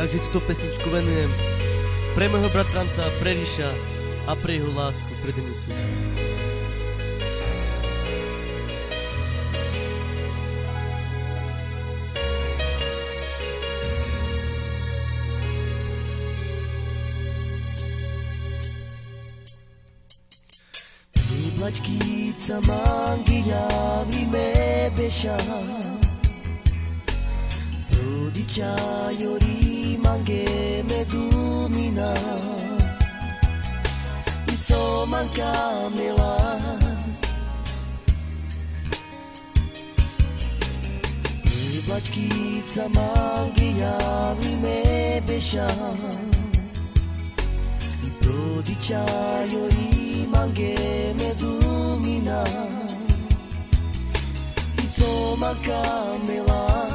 Takže túto pesničku venujem pre môjho bratranca, pre Ríša a pre jeho lásku, pre Denisu. Plačkíca mangia vrime beša Rodiča jori mange medumina Iso manka melas Plačkíca mangia vrime beša Rodiča jori mange medumina Iso manka melas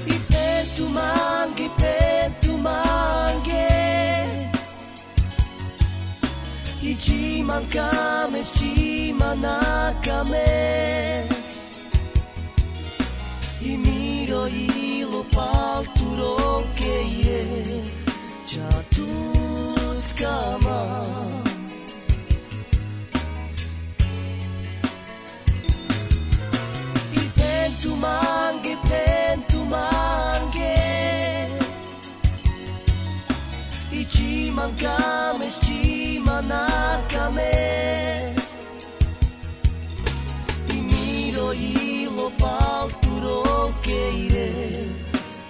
I pentu mange I ci mancames, ci manacames I miro ilo palturo che je Ča tutkama I pentu mange I ci mancames, ci manacames I miro ilo palturo che je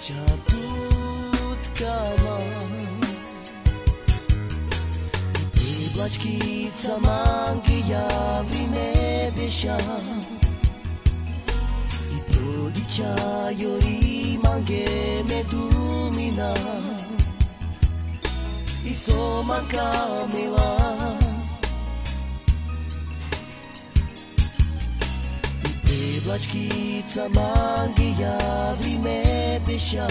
Ča tutkama Plačkíca mangia vrime beša I rodiča jori mange medumina Iso manka melas I plačkíca mangia vrime beša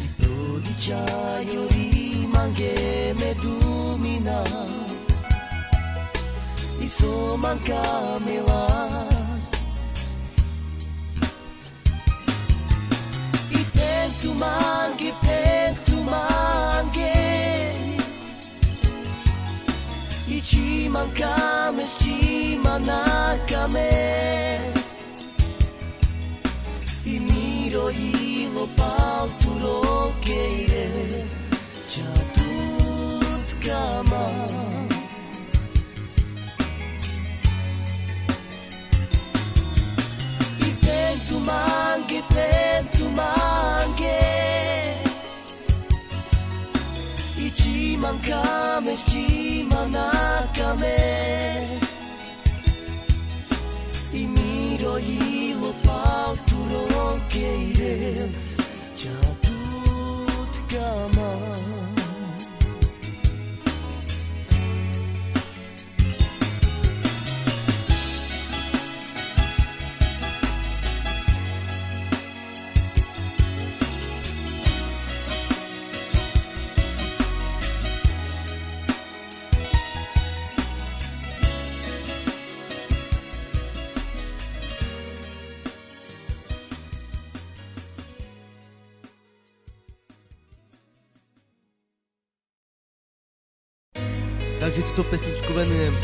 I rodiča jori mange medumina Iso manka melas I pentu mange I ci mancames, ci manacames I miro ilo palturo che je Ča tutkama I pentu mange I ci mancames, ci manacames I miro ilo palturo che je Ča tutkama Takže túto pesničku venujem